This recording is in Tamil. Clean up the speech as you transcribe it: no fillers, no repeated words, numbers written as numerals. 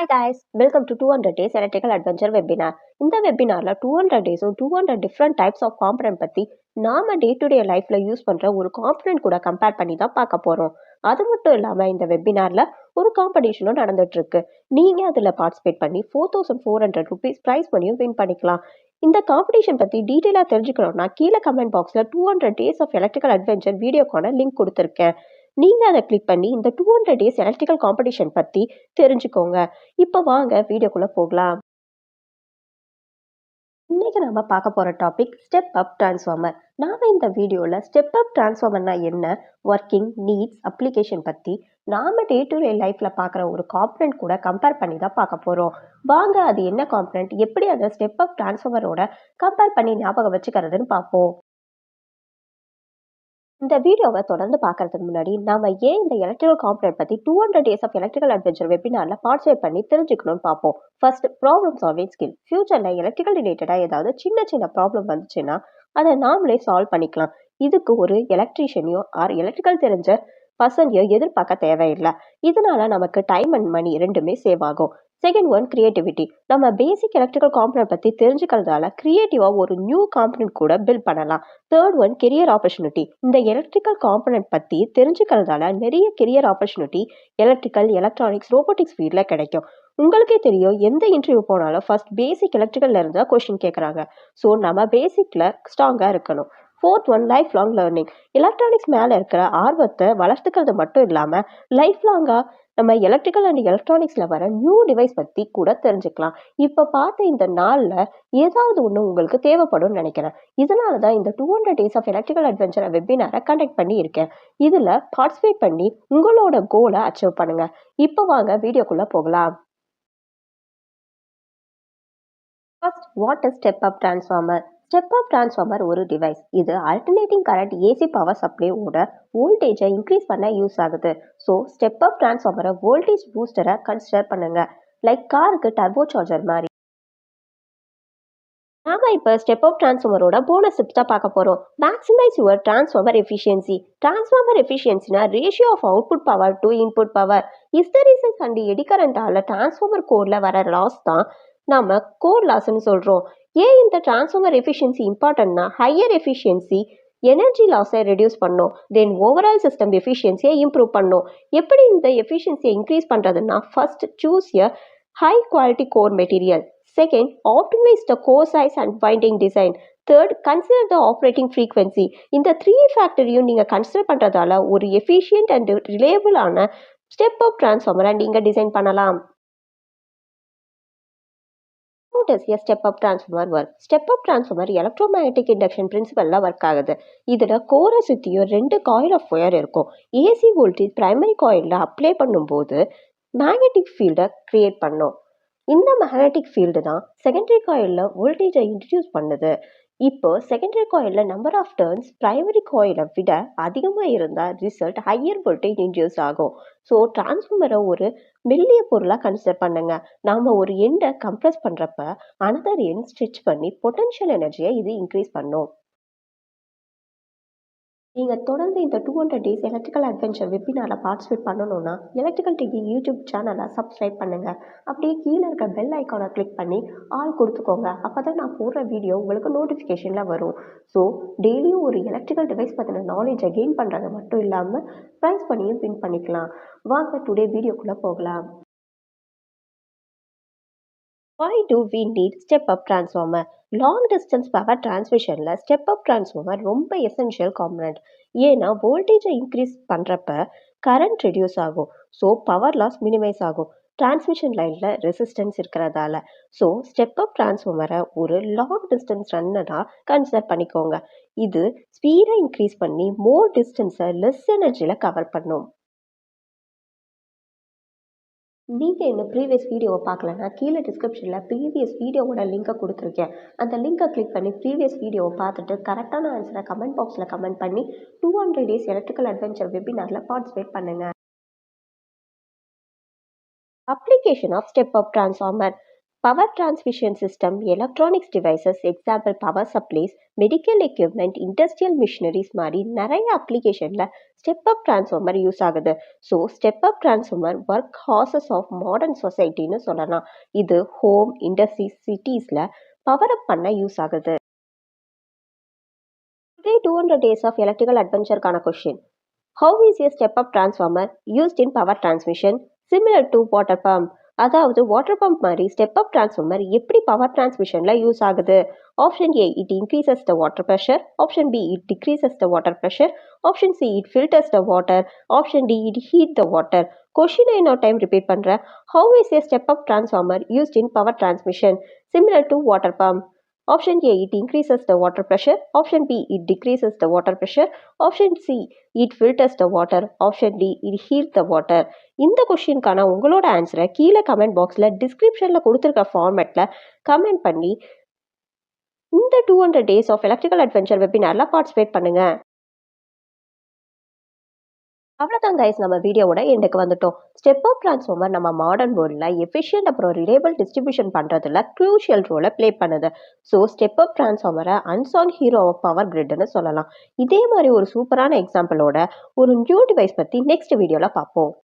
Hi guys, welcome to 200 Days Electrical Adventure webinar. இந்த வெபினார்ல 200 டேஸும் 200 டிஃப்ரெண்ட் டைப்ஸ் ஆஃப் காம்பனன்ட் பத்தி நாம டே டு டே லைஃப்ல யூஸ் பண்ற ஒரு காம்பனன்ட் கூட கம்பேர் பண்ணி தான் பார்க்க போறோம். அது மட்டும் இல்லாம இந்த வெபினார்ல ஒரு காம்படிஷனும் நடந்துட்டு இருக்கு. நீங்க அதுல பார்ட்டிசிபேட் பண்ணி 4400 rupees பிரைஸ் பண்ணியும் வின் பண்ணிக்கலாம். இந்த காம்படிஷன் பத்தி டீட்டெயிலா தெரிஞ்சுக்கணும்னா கீழே கமெண்ட் பாக்ஸ்ல 200 டேஸ் ஆஃப் எலக்ட்ரிக்கல் அட்வென்ச்சர் வீடியோக்கான லிங்க் கொடுத்துருக்கேன். நீங்க அதை கிளிக் பண்ணி இந்த 200 டேஸ் எலக்ட்ரிக்கல் காம்படிஷன் பத்தி தெரிஞ்சுக்கோங்க. இப்ப வாங்க வீடியோக்குள்ள போகலாம். இன்னைக்கு நம்ம பார்க்க போற டாபிக் ஸ்டெப் அப் டிரான்ஸ்ஃபார்மர். நாம இந்த வீடியோல ஸ்டெப் அப் டிரான்ஸ்ஃபார்மர்னா என்ன, ஒர்க்கிங், நீட்ஸ், அப்ளிகேஷன் பத்தி நாம டே டு டே லைஃப்ல பார்க்குற ஒரு காம்பனன்ட் கூட கம்பேர் பண்ணி தான் பார்க்க போறோம். வாங்க அது என்ன காம்பனன்ட், எப்படி அதை ஸ்டெப் அப் டிரான்ஸ்ஃபார்மரோட கம்பேர் பண்ணி ஞாபகம் வச்சுக்கிறதுன்னு பார்ப்போம். இந்த வீடியோவை தொடர்ந்து பார்க்கறதுக்கு முன்னாடி நாம ஏன் இந்த எலக்ட்ரிக்கல் காம்பனன்ட் பத்தி 200 டேஸ் ஆஃப் எலக்ட்ரிக்கல் அட்வென்ச்சர் வெபினார்ல பார்ட்டிசிபேட் பண்ணி தெரிஞ்சுக்கணும்னு பார்ப்போம். First, problem solving skill. ஃபியூச்சர்ல எலக்ட்ரிக்கல் ரிலேட்டடா ஏதாவது சின்ன சின்ன ப்ராப்ளம் வந்துச்சுன்னா அதை நாமளே சால்வ் பண்ணிக்கலாம். இதுக்கு ஒரு எலக்ட்ரீஷியனையோ ஆர் எலக்ட்ரிக்கல் தெரிஞ்ச பர்சனையோ எதிர்பார்க்க தேவையில்லை. இதனால நமக்கு டைம் அண்ட் மணி ரெண்டுமே சேவ் ஆகும். Second one, creativity. நம்ம பேசிக் எலக்ட்ரிக்கல் காம்பனன்ட் பத்தி தெரிஞ்சுக்கிறதால கிரியேட்டிவா ஒரு நியூ காம்பனன்ட் கூட பில்ட் பண்ணலாம். Third one, career opportunity. இந்த எலக்ட்ரிக்கல் காம்பனன்ட் பத்தி தெரிஞ்சுக்கிறதால நிறைய career opportunity electrical, electronics, robotics ஃபீல்ட்ல கிடைக்கும். உங்களுக்கே தெரியும், எந்த இன்டர்வியூ போனாலும் ஃபர்ஸ்ட் பேசிக் எலக்ட்ரிக்கல்ல இருந்தா கொஸ்டின் கேட்குறாங்க. ஸோ நம்ம பேசிக்ல ஸ்ட்ராங்கா இருக்கணும். Fourth one, life long learning. Electronics மேலே இருக்கிற ஆர்வத்தை வளர்த்துக்கிறது மட்டும் இல்லாமல் லைஃப் லாங்கா நம்ம எலக்ட்ரிக்கல் அண்ட் எலக்ட்ரானிக்ஸ்ல வர நியூ டிவைஸ் பத்தி கூட தெரிஞ்சுக்கலாம். இப்ப பார்த்த இந்த நாள்ல ஏதாவது ஒண்ணு உங்களுக்கு தேவைப்படும் நினைக்கிறேன். இதனாலதான் இந்த 200 டேஸ் ஆஃப் எலக்ட்ரிக்கல் அட்வென்ச்சர் வெபினாரை கண்டக்ட் பண்ணி இருக்கேன். இதுல பார்ட்டிசிபேட் பண்ணி உங்களோட கோலை அச்சீவ் பண்ணுங்க. இப்ப வாங்க வீடியோக்குள்ள போகலாம். First, what is step up transformer? Step up transformer ஒரு டிவைஸ். இது அல்டர்னேட்டிங் கரண்ட் ஏசி பவர் சப்ளையோட வோல்டேஜை இன்க்ரீஸ் பண்ண யூஸ் ஆகுது. ஸோ ஸ்டெப் அப் டிரான்ஸ்ஃபார்மரை வோல்டேஜ் பூஸ்டரை கன்சிடர் பண்ணுங்க. லைக் காருக்கு டர்போ சார்ஜர் மாதிரி. நாம இப்போ ஸ்டெப் அப் டிரான்ஸ்ஃபார்மரோட போனஸ் டிப்ஸ் தான் பார்க்க போறோம். Maximise your transformer efficiency. Transformer எஃபிஷியன்சினா ratio of output power to input power. Hysteresis and eddy கரண்டால டிரான்ஸ்ஃபார்மர் கோர்ல வர லாஸ் தான் நாம கோர் லாஸ்ன்னு சொல்றோம். ஏன் இந்த டிரான்ஸ்ஃபார்மர் எஃபிஷியன்சி இம்பார்ட்டன்ட்னா ஹையர் எஃபிஷியன்சி எனர்ஜி லாஸை ரெடியூஸ் பண்ணும், தென் ஓவரால் சிஸ்டம் எஃபிஷியன்சியை இம்ப்ரூவ் பண்ணும். எப்படி இந்த எஃபிஷியன்சியை இன்க்ரீஸ் பண்ணுறதுன்னா, first choose a high quality core material. Second, optimize the core size and winding design. Third, consider the operating frequency. இந்த 3 ஃபேக்டரையும் நீங்கள் கன்சிடர் பண்ணுறதால ஒரு எஃபிஷியன்ட் அண்ட் ரிலேபிளான ஸ்டெப் அப் டிரான்ஸ்ஃபார்மரை நீங்கள் டிசைன் பண்ணலாம். How does a step up transformer work? Step up transformer electromagnetic induction principle work ஆகுது. இதில் கோரை சுற்றியும் 2 காயில் ஆஃப் ஒயர் இருக்கும். ஏசி வோல்டேஜ் பிரைமரி காயிலில் அப்ளை பண்ணும்போது மேக்னெட்டிக் ஃபீல்டை கிரியேட் பண்ணும். இந்த மேக்னெட்டிக் ஃபீல்டு தான் செகண்டரி காயிலில் வோல்டேஜை இன்ட்ரடியூஸ் பண்ணுது. இப்போ செகண்டரி காயிலில் நம்பர் ஆஃப் டர்ன்ஸ் பிரைமரி காயிலை விட அதிகமாக இருந்தால் ரிசல்ட் ஹையர் வோல்டேஜ் இன்ட்ரடியூஸ் ஆகும். ஸோ டிரான்ஸ்ஃபார்மரை ஒரு மெல்லிய பொருளாக கன்சிடர் பண்ணுங்க. நாம் ஒரு எண்டை கம்ப்ரஸ் பண்ணுறப்ப அனதர் எண்ட் ஸ்ட்ரெச் பண்ணி பொட்டன்ஷியல் எனர்ஜியை இது இன்க்ரீஸ் பண்ணும். நீங்கள் தொடர்ந்து இந்த 200 டேஸ் எலக்ட்ரிக்கல் அட்வென்ச்சர் வெபினாரில் பார்ட்டிசிபேட் பண்ணணும்னா எலக்ட்ரிக்கல் டிவி யூடியூப் சேனலை சப்ஸ்கிரைப் பண்ணுங்கள். அப்படியே கீழே இருக்க பெல் ஐக்கானை கிளிக் பண்ணி ஆல் கொடுத்துக்கோங்க. அப்போ தான் நான் போடுற வீடியோ உங்களுக்கு நோட்டிஃபிகேஷனில் வரும். ஸோ டெய்லியும் ஒரு எலக்ட்ரிக்கல் டிவைஸ் பற்றின நாலேஜை கெயின் பண்ணுறது மட்டும் இல்லாமல் ப்ரைஸ் பண்ணியும் வின் பண்ணிக்கலாம். வாங்க டுடே வீடியோக்குள்ளே போகலாம். Why do we need step-up transformer? Long distance power டிரான்ஸ்மிஷனில் ஸ்டெப் அப் டிரான்ஸ்ஃபார்மர் ரொம்ப எசென்ஷியல் காம்பனன்ட். ஏன்னா வோல்டேஜை இன்க்ரீஸ் பண்ணுறப்ப கரண்ட் ரெடியூஸ் ஆகும். ஸோ பவர் லாஸ் மினிமைஸ் ஆகும். டிரான்ஸ்மிஷன் லைனில் ரெசிஸ்டன்ஸ் இருக்கிறதால. ஸோ ஸ்டெப் அப் டிரான்ஸ்ஃபார்மரை ஒரு லாங் டிஸ்டன்ஸ் ரன்னராக கன்சிடர் பண்ணிக்கோங்க. இது ஸ்பீடை இன்க்ரீஸ் பண்ணி மோர் டிஸ்டன்ஸை லெஸ் எனர்ஜியில் கவர் பண்ணும். நீங்கள் இன்னும் ப்ரீவியஸ் வீடியோவை பார்க்கலன்னா கீழே டிஸ்கிரிப்ஷனில் ப்ரீவியஸ் வீடியோவோட லிங்கை கொடுத்துருக்கேன். அந்த லிங்கை கிளிக் பண்ணி ப்ரீவியஸ் வீடியோவை பார்த்துட்டு கரெக்டான ஆன்சரை கமெண்ட் பாக்ஸில் கமெண்ட் பண்ணி 200 டேஸ் எலக்ட்ரிக்கல் அட்வென்ச்சர் வெபினாரில் பார்ட்டிசிபேட் பண்ணுங்கள். Application of step up transformer. Power transmission system, electronics devices, example power supplies, medical equipment, industrial machineries மாதிரி நிறைய அப்ளிகேஷனில் ஸ்டெப் அப் டிரான்ஸ்ஃபார்மர் யூஸ் ஆகுது. So step up transformer work horses of modern சொசைட்டின்னு சொல்லலாம். இது ஹோம், இண்டஸ்ட்ரீஸ், சிட்டிஸில் பவர் அப் பண்ண யூஸ் ஆகுது. Today 200 days of electrical adventure கான question. How is a step-up transformer used in power transmission similar to water pump? அதாவது வாட்டர் பம்ப் மாதிரி ஸ்டெப் அப் டிரான்ஸ்ஃபார்மர் எப்படி பவர் டிரான்ஸ்மிஷனில் யூஸ் ஆகுது? Option A, it increases the water pressure. Option B, it decreases the water pressure. Option C, it filters the water. Option D, it heat the water. கொஷினை இன்னொரு டைம் ரிப்பீட் பண்ணுறேன். How is a step up transformer used in power transmission similar to water pump? Option A, it increases the water pressure. Option B, it decreases the water pressure. Option C, it filters the water. Option D, it heats the water. இந்த கொஸ்டினுக்கான உங்களோட ஆன்சரை கீழே கமெண்ட் பாக்ஸில் டிஸ்கிரிப்ஷனில் கொடுத்துருக்க ஃபார்மேட்டில் கமெண்ட் பண்ணி இந்த 200 days ஆஃப் எலக்ட்ரிக்கல் அட்வென்ச்சர் வெபினாரில் பார்ட்டிசிபேட் பண்ணுங்கள். அவ்வளோதான் கைஸ், நம்ம வீடியோவோட எண்டுக்கு வந்துட்டோம். ஸ்டெப் அப் டிரான்ஸ்ஃபார்மர் நம்ம மாடர்ன் வேர்ல்டில் எஃபிஷியன்ட் அப்புறம் ரிலேபிள் டிஸ்ட்ரிபியூஷன் பண்ணுறதுல க்ரூஷியல் ரோலை ப்ளே பண்ணுது. ஸோ ஸ்டெப் அப் டிரான்ஸ்ஃபார்மரை அன்சாங் ஹீரோ ஆஃப் பவர் கிரிட்னு சொல்லலாம். இதே மாதிரி ஒரு சூப்பரான எக்ஸாம்பிளோட ஒரு நியூ டிவைஸ் பற்றி நெக்ஸ்ட் வீடியோவில் பார்ப்போம்.